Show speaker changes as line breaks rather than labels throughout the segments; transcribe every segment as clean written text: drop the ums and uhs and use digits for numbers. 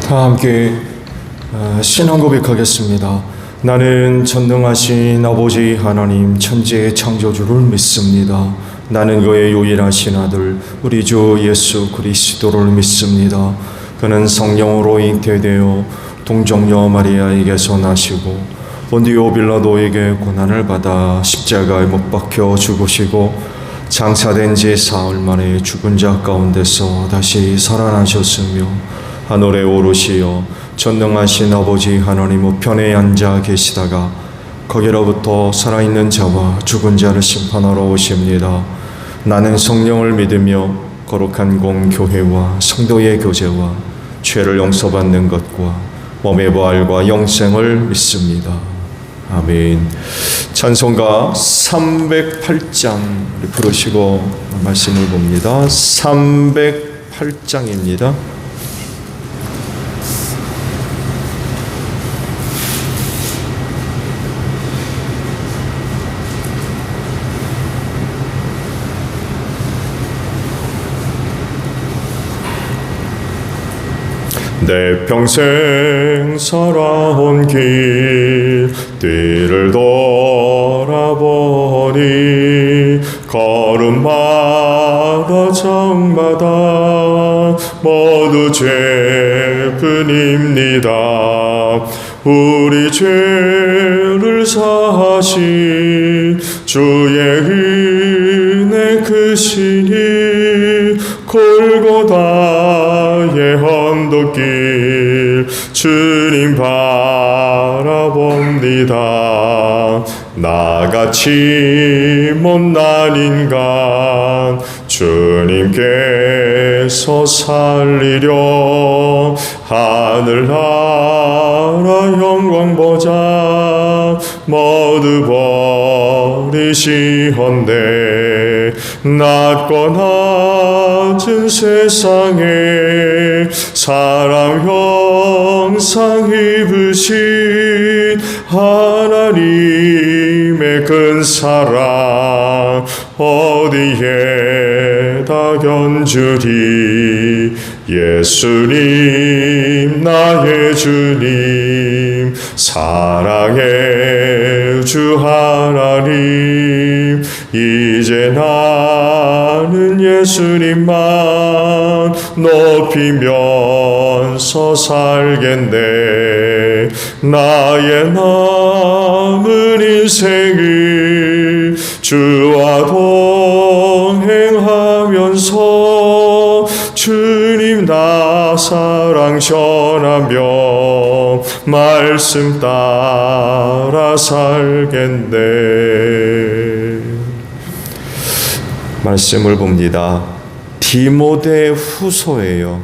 다 함께 신앙 고백하겠습니다. 나는 전능하신 아버지 하나님 천지의 창조주를 믿습니다. 나는 그의 유일하신 아들 우리 주 예수 그리스도를 믿습니다. 그는 성령으로 잉태되어 동정녀 마리아에게서 나시고 본디오 빌라도에게 고난을 받아 십자가에 못 박혀 죽으시고 장사된 지 사흘 만에 죽은 자 가운데서 다시 살아나셨으며 하늘에 오르시어 전능하신 아버지 하나님 우편에 앉아 계시다가 거기로부터 살아있는 자와 죽은 자를 심판하러 오십니다. 나는 성령을 믿으며 거룩한 공교회와 성도의 교제와 죄를 용서받는 것과 몸의 부활과 영생을 믿습니다. 아멘. 찬송가 308장 부르시고 말씀을 봅니다. 308장입니다. 내 평생 살아온 길 뒤를 돌아보니 걸음마다 장마다 모두 죄뿐입니다. 우리 죄를 사하신 주의 은혜 크시니 골고다의 언덕길 주님 바라봅니다. 나같이 못난 인간 주님께서 살리려 하늘나라 영광 보자 모두 버리시언데 낮고 낮은 세상에 사람 형상 입으신 하나님의 큰 사랑 어디에다 견주리. 예수님 나의 주님 사랑의 주 하나님 이제 나는 예수님만 높이면서 살겠네. 나의 남은 인생을 주와 동행하면서 주님 나 사랑 전하며 말씀 따라 살겠네. 말씀을 봅니다. 디모데 후서예요.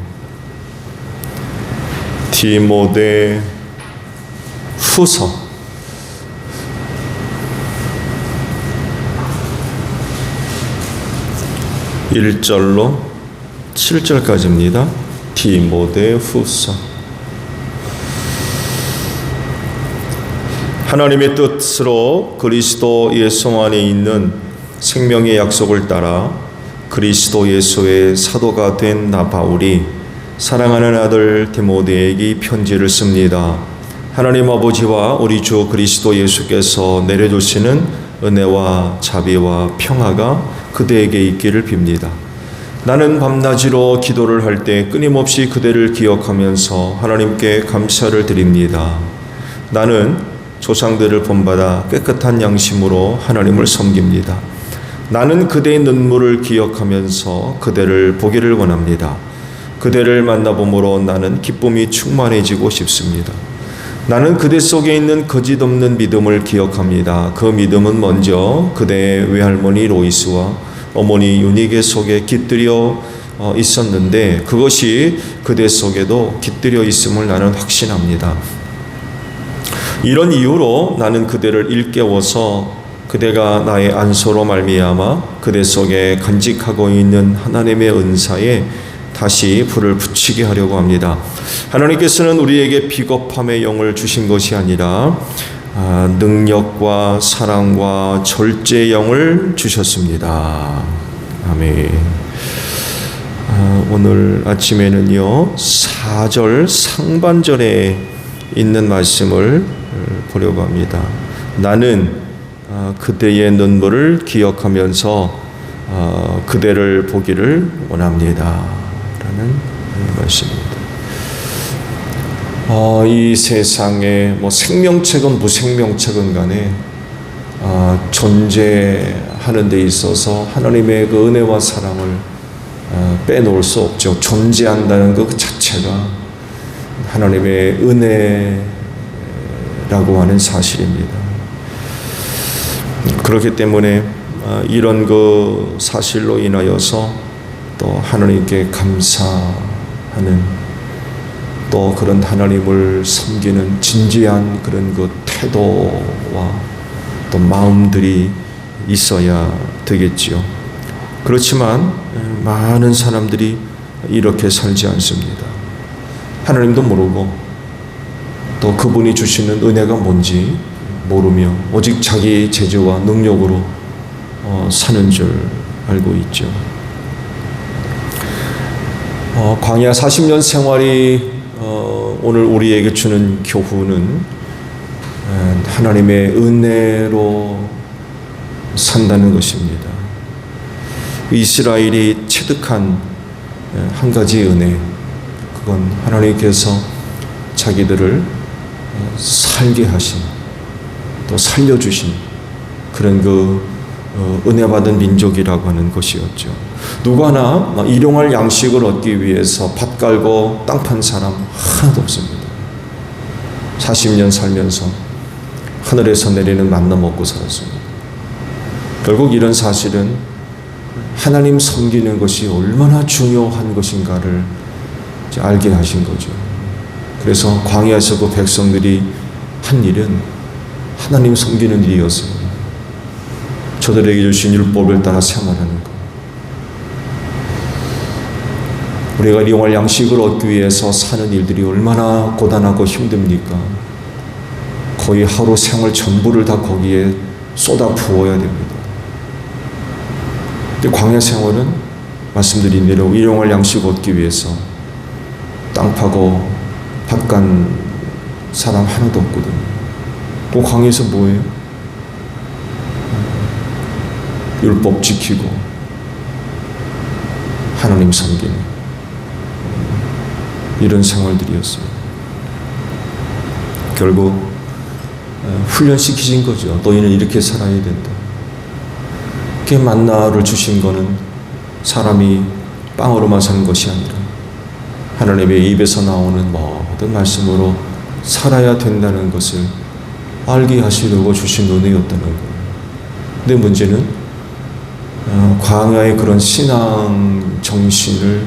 디모데 후서 1절로 7절까지입니다. 디모데 후서. 하나님의 뜻으로 그리스도 예수 안에 있는 생명의 약속을 따라 그리스도 예수의 사도가 된 나 바울이 사랑하는 아들 디모데에게 편지를 씁니다. 하나님 아버지와 우리 주 그리스도 예수께서 내려주시는 은혜와 자비와 평화가 그대에게 있기를 빕니다. 나는 밤낮으로 기도를 할 때 끊임없이 그대를 기억하면서 하나님께 감사를 드립니다. 나는 조상들을 본받아 깨끗한 양심으로 하나님을 섬깁니다. 나는 그대의 눈물을 기억하면서 그대를 보기를 원합니다. 그대를 만나봄으로 나는 기쁨이 충만해지고 싶습니다. 나는 그대 속에 있는 거짓 없는 믿음을 기억합니다. 그 믿음은 먼저 그대의 외할머니 로이스와 어머니 유니게 속에 깃들여 있었는데 그것이 그대 속에도 깃들여 있음을 나는 확신합니다. 이런 이유로 나는 그대를 일깨워서 그대가 나의 안소로 말미암아 그대 속에 간직하고 있는 하나님의 은사에 다시 불을 붙이게 하려고 합니다. 하나님께서는 우리에게 비겁함의 영을 주신 것이 아니라 능력과 사랑과 절제의 영을 주셨습니다. 아멘. 오늘 아침에는요 4절 상반절에 있는 말씀을 보려고 합니다. 나는 그대의 눈물을 기억하면서 그대를 보기를 원합니다 라는 말씀입니다. 이 세상에 생명체건 무생명체건 간에 존재하는 데 있어서 하나님의 그 은혜와 사랑을 빼놓을 수 없죠. 존재한다는 것 자체가 하나님의 은혜라고 하는 사실입니다. 그렇기 때문에 이런 그 사실로 인하여서 또 하나님께 감사하는, 또 그런 하나님을 섬기는 진지한 그런 그 태도와 또 마음들이 있어야 되겠지요. 그렇지만 많은 사람들이 이렇게 살지 않습니다. 하나님도 모르고 또 그분이 주시는 은혜가 뭔지 모르며 오직 자기 재주와 능력으로 사는 줄 알고 있죠. 광야 40년 생활이 오늘 우리에게 주는 교훈은 하나님의 은혜로 산다는 것입니다. 이스라엘이 체득한 한 가지 은혜, 그건 하나님께서 자기들을 살게 하신, 또 살려주신 그런 그 은혜 받은 민족이라고 하는 것이었죠. 누구나 일용할 양식을 얻기 위해서 밭 갈고 땅 판 사람 하나도 없습니다. 40년 살면서 하늘에서 내리는 만나 먹고 살았습니다. 결국 이런 사실은 하나님 섬기는 것이 얼마나 중요한 것인가를 알게 하신 거죠. 그래서 광야에서 그 백성들이 한 일은 하나님 섬기는 일이었습니다. 저들에게 주신 율법을 따라 생활하는 것. 우리가 일용할 양식을 얻기 위해서 사는 일들이 얼마나 고단하고 힘듭니까? 거의 하루 생활 전부를 다 거기에 쏟아 부어야 됩니다. 근데 광야 생활은 말씀드린 대로 일용할 양식 얻기 위해서 땅 파고 밭 간 사람 하나도 없거든요. 또 광야에서 뭐예요? 율법 지키고 하나님 섬기는 이런 생활들이었어요. 결국 훈련시키신 거죠. 너희는 이렇게 살아야 된다. 이렇게 만나를 주신 거는 사람이 빵으로만 사는 것이 아니라 하나님의 입에서 나오는 모든 말씀으로 살아야 된다는 것을 알게 하시려고 주신 은혜였다는 거예요. 근데 문제는 광야의 그런 신앙 정신을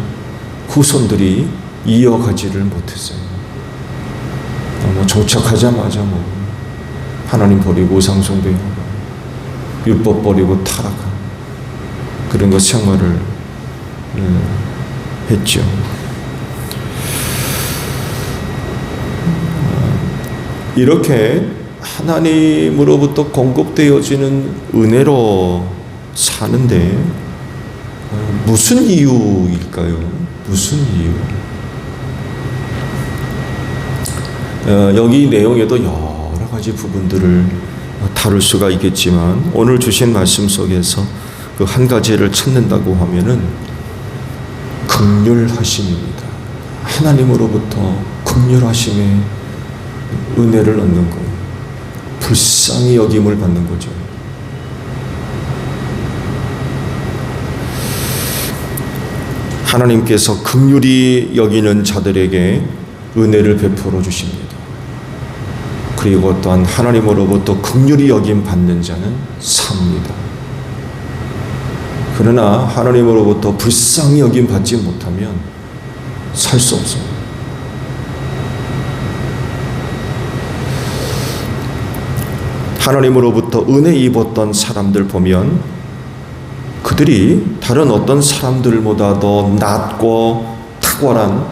후손들이 이어가지를 못했어요. 정착하자마자 하나님 버리고 우상숭배하고 율법 버리고 타락한 그런 것 생활을 했죠. 이렇게 하나님으로부터 공급되어지는 은혜로 사는데 무슨 이유일까요? 무슨 이유? 여기 내용에도 여러 가지 부분들을 다룰 수가 있겠지만 오늘 주신 말씀 속에서 그 한 가지를 찾는다고 하면은 긍휼하심입니다. 하나님으로부터 긍휼하심의 은혜를 얻는 거예요. 불쌍히 여김을 받는 거죠. 하나님께서 긍휼히 여기는 자들에게 은혜를 베풀어 주십니다. 그리고 또한 하나님으로부터 긍휼히 여김 받는 자는 삽니다. 그러나 하나님으로부터 불쌍히 여김 받지 못하면 살 수 없습니다. 하나님으로부터 은혜 입었던 사람들 보면 그들이 다른 어떤 사람들보다 더 낫고 탁월한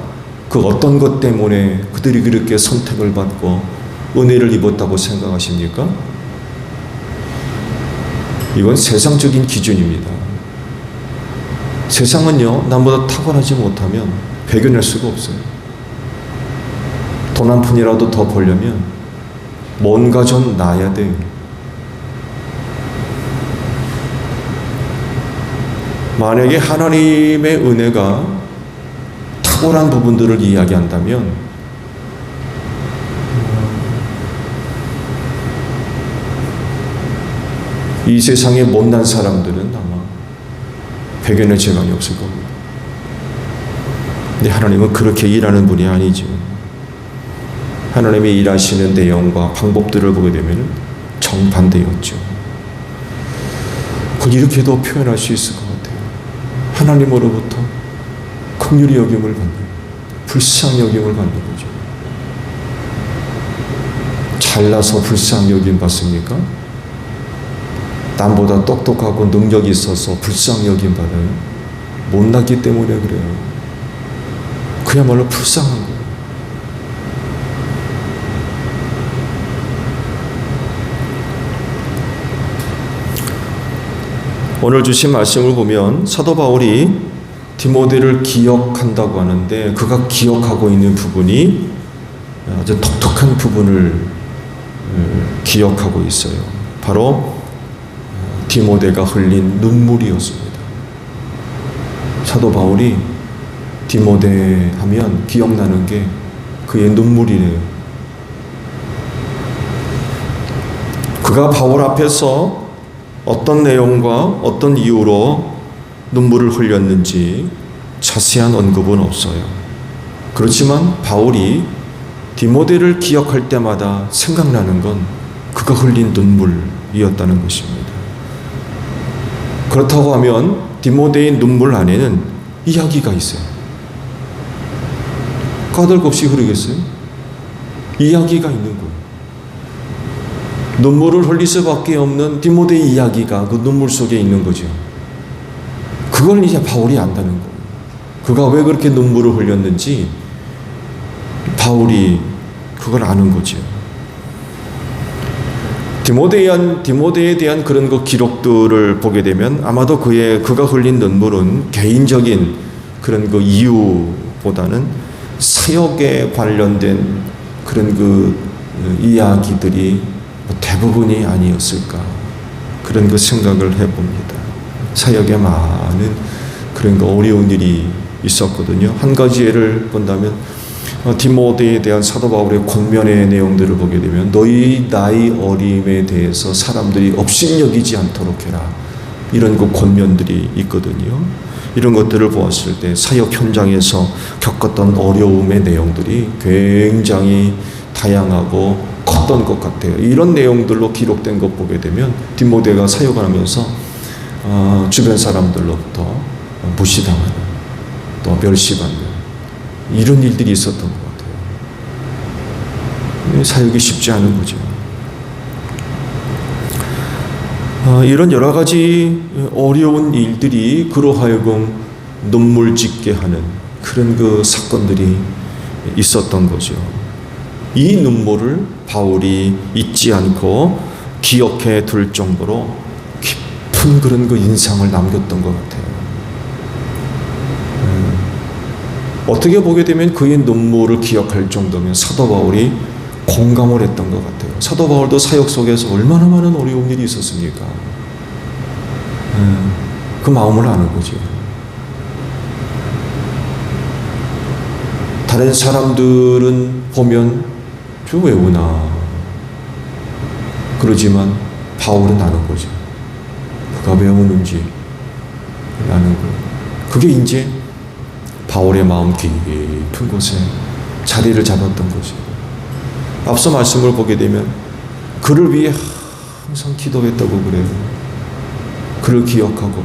그 어떤 것 때문에 그들이 그렇게 선택을 받고 은혜를 입었다고 생각하십니까? 이건 세상적인 기준입니다. 세상은요, 남보다 탁월하지 못하면 배겨낼 수가 없어요. 돈 한 푼이라도 더 벌려면 뭔가 좀 나야 돼요. 만약에 하나님의 은혜가 탁월한 부분들을 이야기한다면 이 세상의 못난 사람들은 아마 배견의 재간이 없을 겁니다. 근데 하나님은 그렇게 일하는 분이 아니죠. 하나님의 일하시는 내용과 방법들을 보게 되면 정반대였죠. 그걸 이렇게도 표현할 수 있을 것 같아요. 하나님으로부터 긍휼히 여김을 받는, 불쌍히 여김을 받는 거죠. 잘나서 불쌍히 여김 받습니까? 남보다 똑똑하고 능력이 있어서 불쌍히 여김 받아요? 못났기 때문에 그래요. 그야말로 불쌍한 거예요. 오늘 주신 말씀을 보면 사도 바울이 디모데를 기억한다고 하는데 그가 기억하고 있는 부분이 아주 독특한 부분을 기억하고 있어요. 바로 디모데가 흘린 눈물이었습니다. 사도 바울이 디모데 하면 기억나는 게 그의 눈물이래요. 그가 바울 앞에서 어떤 내용과 어떤 이유로 눈물을 흘렸는지 자세한 언급은 없어요. 그렇지만 바울이 디모데를 기억할 때마다 생각나는 건 그가 흘린 눈물이었다는 것입니다. 그렇다고 하면 디모데의 눈물 안에는 이야기가 있어요. 까닭없이 흐르겠어요? 이야기가 있는 거예요. 눈물을 흘릴 수밖에 없는 디모데의 이야기가 그 눈물 속에 있는 거죠. 그걸 이제 바울이 안다는 거예요. 그가 왜 그렇게 눈물을 흘렸는지 바울이 그걸 아는 거죠. 디모데에 대한 그런 그 기록들을 보게 되면 아마도 그가 흘린 눈물은 개인적인 그런 그 이유보다는 사역에 관련된 그런 그 이야기들이 대부분이 아니었을까, 그런 그 생각을 해봅니다. 사역에 많은 그런 그 어려운 일이 있었거든요. 한 가지 예를 본다면 디모데에 대한 사도 바울의 권면의 내용들을 보게 되면 너희 나이 어림에 대해서 사람들이 업신여기지 않도록 해라, 이런 그 권면들이 있거든요. 이런 것들을 보았을 때 사역 현장에서 겪었던 어려움의 내용들이 굉장히 다양하고 컸던 것 같아요. 이런 내용들로 기록된 것 보게 되면 디모데가 사역을 하면서 주변 사람들로부터 무시당하는, 또 멸시받는 이런 일들이 있었던 것 같아요. 사역이 쉽지 않은 거죠. 이런 여러 가지 어려운 일들이 그로 하여금 눈물 짓게 하는 그런 그 사건들이 있었던 거죠. 이 눈물을 바울이 잊지 않고 기억해 둘 정도로 깊은 그런 그 인상을 남겼던 것 같아요. 어떻게 보게 되면 그의 눈물을 기억할 정도면 사도 바울이 공감을 했던 것 같아요. 사도 바울도 사역 속에서 얼마나 많은 어려운 일이 있었습니까? 그 마음을 아는 거죠. 다른 사람들은 보면 저 왜 우나 그러지만 바울은 아는 거죠. 그가 왜 우는지 아는 거예요. 그게 이제 바울의 마음 깊은 곳에 자리를 잡았던 거죠. 앞서 말씀을 보게 되면 그를 위해 항상 기도했다고 그래요. 그를 기억하고,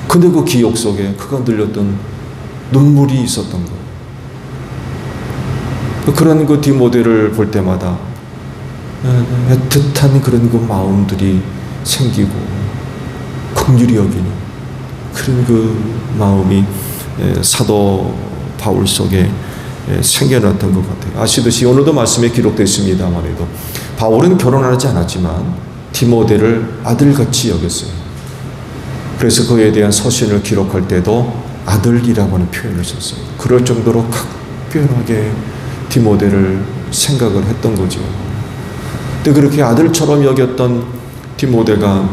근데 그 기억 속에 그가 흘렸던 눈물이 있었던 거예요. 그런 그 디모데를 볼 때마다 애틋한 그런 그 마음들이 생기고 긍휼히 여기는 그런 그 마음이 사도 바울 속에 생겨났던 것 같아요. 아시듯이 오늘도 말씀에 기록됐습니다만 바울은 결혼하지 않았지만 디모데를 아들같이 여겼어요. 그래서 그에 대한 서신을 기록할 때도 아들이라고 하는 표현을 썼어요. 그럴 정도로 각별하게 디모데를 생각을 했던 거죠. 근데 그렇게 아들처럼 여겼던 디모데가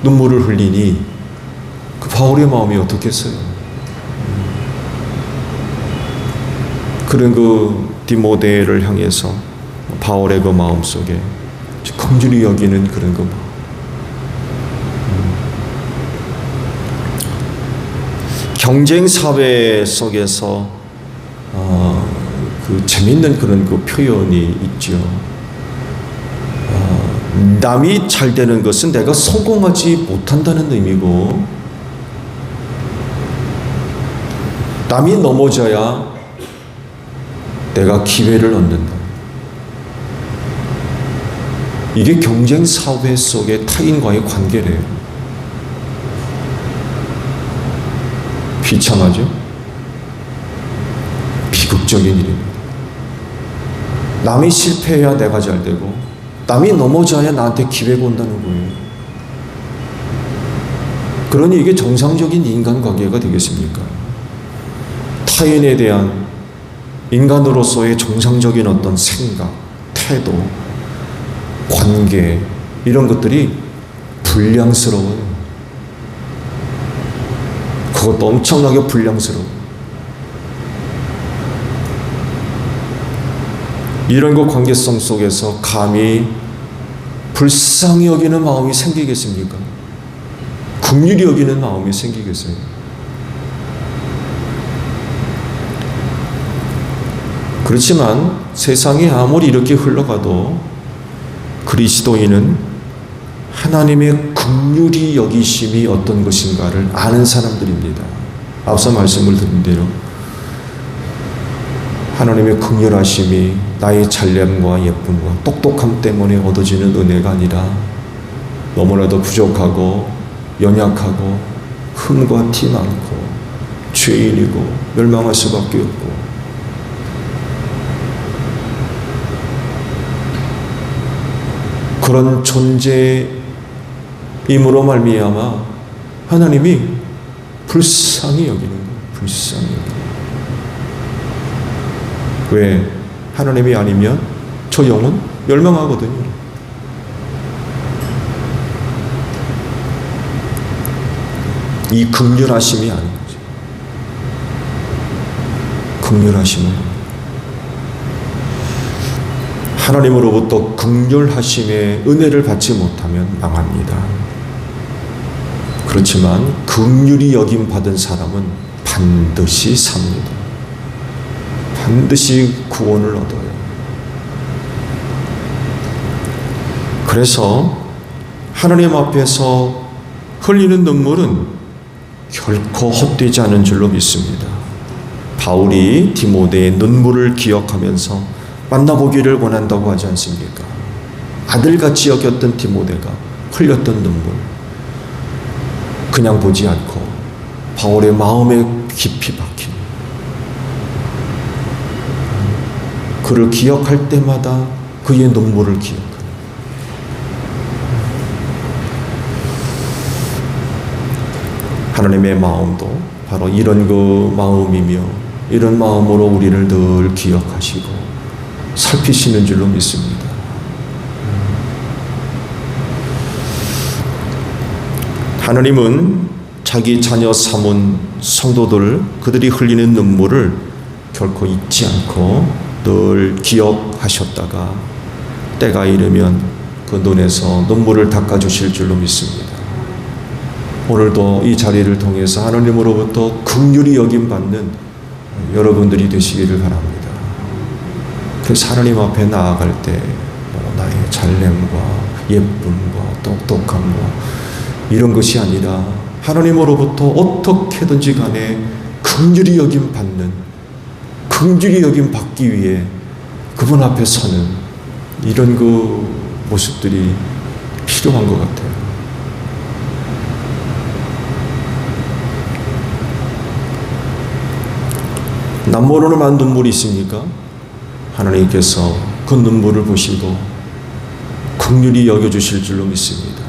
눈물을 흘리니 그 바울의 마음이 어떻겠어요? 그런 그 디모데를 향해서 바울의 그 마음 속에 긍휼히 여기는 그런 그 마음. 경쟁 사회 속에서 그 재밌는 그런 그 표현이 있죠. 남이 잘 되는 것은 내가 성공하지 못한다는 의미고, 남이 넘어져야 내가 기회를 얻는다. 이게 경쟁 사회 속의 타인과의 관계래요. 비참하죠? 비극적인 일입니다. 남이 실패해야 내가 잘 되고, 남이 넘어져야 나한테 기회가 온다는 거예요. 그러니 이게 정상적인 인간관계가 되겠습니까? 타인에 대한 인간으로서의 정상적인 어떤 생각, 태도, 관계, 이런 것들이 불량스러워요. 그것도 엄청나게 불량스러워. 이런 그 관계성 속에서 감히 불쌍히 여기는 마음이 생기겠습니까? 긍휼히 여기는 마음이 생기겠어요? 그렇지만 세상이 아무리 이렇게 흘러가도 그리스도인은 하나님의 긍휼히 여기심이 어떤 것인가를 아는 사람들입니다. 앞서 말씀을 드린 대로 하나님의 긍휼하심이 나의 잘됨과 예쁨과 똑똑함 때문에 얻어지는 은혜가 아니라 너무나도 부족하고 연약하고 흠과 티 많고 죄인이고 멸망할 수밖에 없고, 그런 존재임으로 말미암아 하나님이 불쌍히 여기는 거예요. 불쌍히 여기는 거예요. 왜? 하나님이 아니면 저 영혼 멸망하거든요. 이 긍휼하심이 아닌 거죠. 긍휼하심은 하나님으로부터 긍휼하심의 은혜를 받지 못하면 망합니다. 그렇지만 긍휼히 여김 받은 사람은 반드시 삽니다. 반드시 구원을 얻어요. 그래서 하나님 앞에서 흘리는 눈물은 결코 헛되지 않은 줄로 믿습니다. 바울이 디모데의 눈물을 기억하면서 만나보기를 원한다고 하지 않습니까? 아들같이 여겼던 디모데가 흘렸던 눈물, 그냥 보지 않고 바울의 마음에 깊이 박힌, 그를 기억할 때마다 그의 눈물을 기억하는, 하나님의 마음도 바로 이런 그 마음이며 이런 마음으로 우리를 늘 기억하시고 살피시는 줄로 믿습니다. 하나님은 자기 자녀 삼은 성도들, 그들이 흘리는 눈물을 결코 잊지 않고 늘 기억하셨다가 때가 이르면 그 눈에서 눈물을 닦아주실 줄로 믿습니다. 오늘도 이 자리를 통해서 하나님으로부터 긍휼히 여김받는 여러분들이 되시기를 바랍니다. 그래서 하나님 앞에 나아갈 때 나의 잘냄과 예쁨과 똑똑함과 이런 것이 아니라 하나님으로부터 어떻게든지 간에 긍휼히 여김받는, 긍휼히 여김받기 위해 그분 앞에 서는 이런 그 모습들이 필요한 것 같아요. 남모르는 눈물이 있습니까? 하나님께서 그 눈물을 보시고 긍휼히 여겨주실 줄로 믿습니다.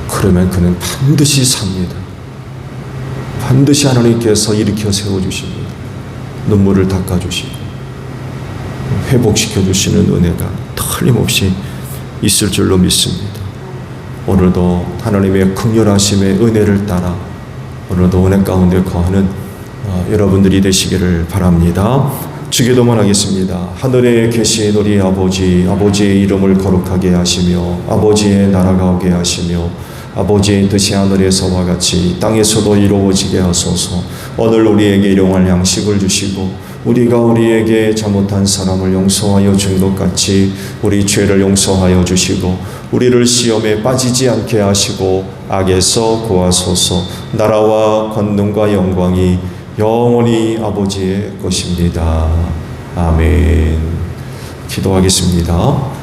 그러면 그는 반드시 삽니다. 반드시 하나님께서 일으켜 세워주십니다. 눈물을 닦아주시고 회복시켜주시는 은혜가 틀림없이 있을 줄로 믿습니다. 오늘도 하나님의 긍휼하심의 은혜를 따라 오늘도 은혜 가운데 거하는 여러분들이 되시기를 바랍니다. 주기도만 하겠습니다. 하늘에 계신 우리 아버지, 아버지의 이름을 거룩하게 하시며 아버지의 나라가 오게 하시며 아버지의 뜻이 하늘에서와 같이 땅에서도 이루어지게 하소서. 오늘 우리에게 일용할 양식을 주시고 우리가 우리에게 잘못한 사람을 용서하여 준 것 같이 우리 죄를 용서하여 주시고 우리를 시험에 빠지지 않게 하시고 악에서 구하소서. 나라와 권능과 영광이 영원히 아버지의 것입니다. 아멘. 기도하겠습니다.